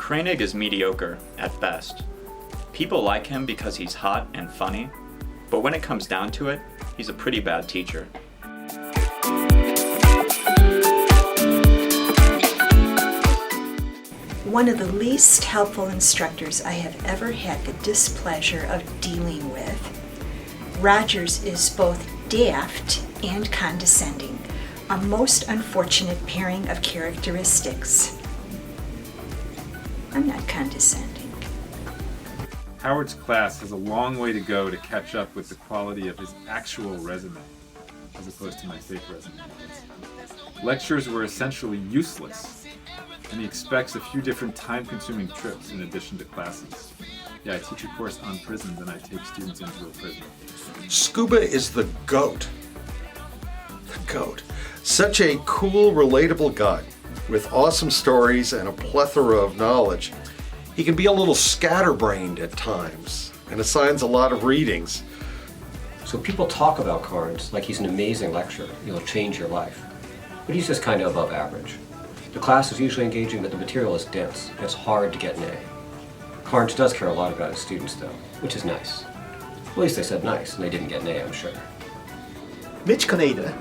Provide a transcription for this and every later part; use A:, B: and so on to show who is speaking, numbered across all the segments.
A: Kroenig is mediocre at best. People like him because he's hot and funny, but when it comes down to it, he's a pretty bad teacher.
B: One of the least helpful instructors I have ever had the displeasure of dealing with. Rogers is both daft and condescending, a most unfortunate pairing of characteristics. I'm not condescending.
C: Howard's class has a long way to go to catch up with the quality of his actual resume, as opposed to my fake resume. Lectures were essentially useless, and he expects a few different time-consuming trips in addition to classes. Yeah, I teach a course on prisons and I take students into a prison.
D: Skuba is the GOAT. The GOAT. Such a cool, relatable guy with awesome stories and a plethora of knowledge. He can be a little scatterbrained at times and assigns a lot of readings.
E: So people talk about Carnes like he's an amazing lecturer. He'll change your life. But he's just kind of above average. The class is usually engaging, but the material is dense, and it's hard to get an A. Carnes does care a lot about his students, though, which is nice. At least they said nice, and they didn't get an A, I'm sure.
F: Mitch Kaneda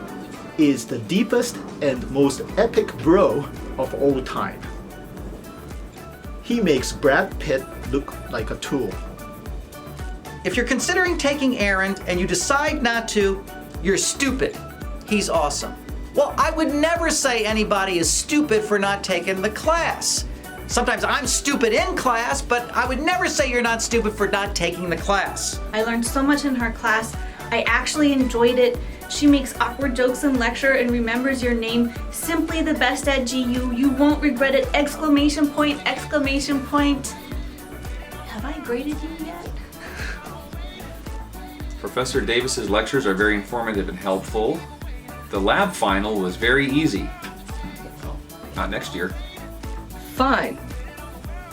F: is the deepest and most epic bro of all time. He makes Brad Pitt look like a tool.
G: If you're considering taking Arend and you decide not to, you're stupid. He's awesome. Well, I would never say anybody is stupid for not taking the class. Sometimes I'm stupid in class, but I would never say you're not stupid for not taking the class.
H: I learned so much in her class. I actually enjoyed it. She makes awkward jokes in lecture and remembers your name. Simply the best at GU. You won't regret it! Exclamation point, exclamation point. Have I graded you yet?
I: Professor Davis's lectures are very informative and helpful. The lab final was very easy. Well, not next year.
J: Fine,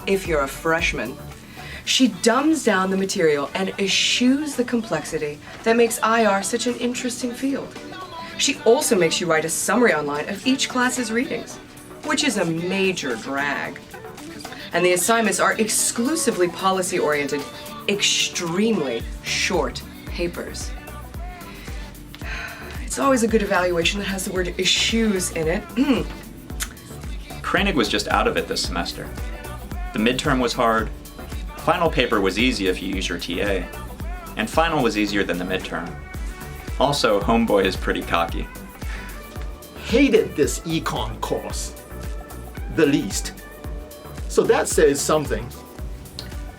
J: if you're a freshman. She dumbs down the material and eschews the complexity that makes IR such an interesting field. She also makes you write a summary online of each class's readings, which is a major drag. And the assignments are exclusively policy-oriented, extremely short papers. It's always a good evaluation that has the word eschews in it.
A: Kroenig was just out of it this semester. The midterm was hard, final paper was easy if you use your TA, and final was easier than the midterm. Also, homeboy is pretty cocky.
F: Hated this econ course the least. So that says something.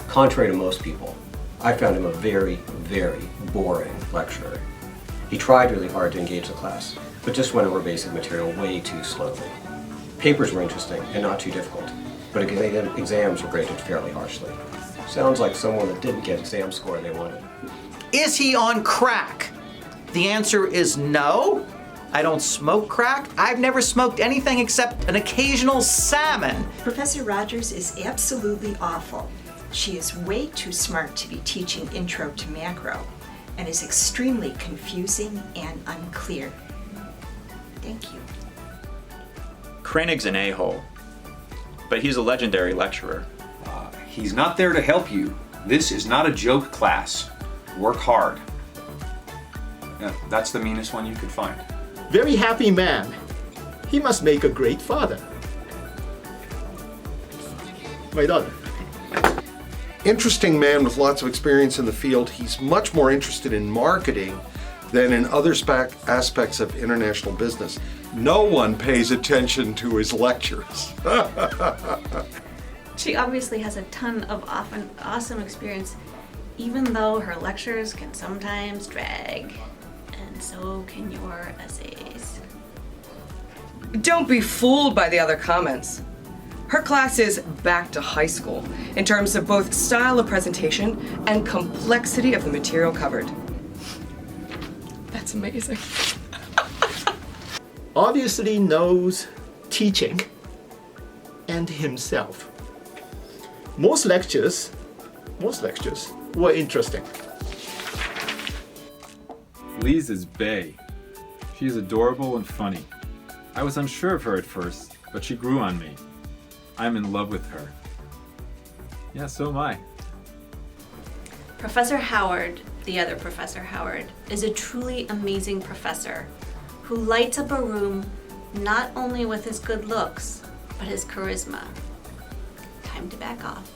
E: Contrary to most people, I found him a very, very boring lecturer. He tried really hard to engage the class, but just went over basic material way too slowly. Papers were interesting and not too difficult, but exams were graded fairly harshly. Sounds like someone that didn't get exam score they wanted.
G: Is he on crack? The answer is no. I don't smoke crack. I've never smoked anything except an occasional salmon.
B: Professor Rogers is absolutely awful. She is way too smart to be teaching Intro to Macro and is extremely confusing and unclear. Thank you.
A: Kroenig's an a-hole, but he's a legendary lecturer.
I: He's not there to help you. This is not a joke class. Work hard. Yeah, that's the meanest one you could find.
F: Very happy man. He must make a great father. My daughter.
D: Interesting man with lots of experience in the field. He's much more interested in marketing than in other aspects of international business. No one pays attention to his lectures.
H: She obviously has a ton of awesome experience, even though her lectures can sometimes drag. And so can your essays.
J: Don't be fooled by the other comments. Her class is back to high school in terms of both style of presentation and complexity of the material covered. That's amazing.
F: Obviously knows teaching and himself. Most lectures were interesting.
C: Lise is bae. She is adorable and funny. I was unsure of her at first, but she grew on me. I'm in love with her. Yeah, so am I.
H: Professor Howard, the other Professor Howard, is a truly amazing professor who lights up a room not only with his good looks, but his charisma. Time to back off.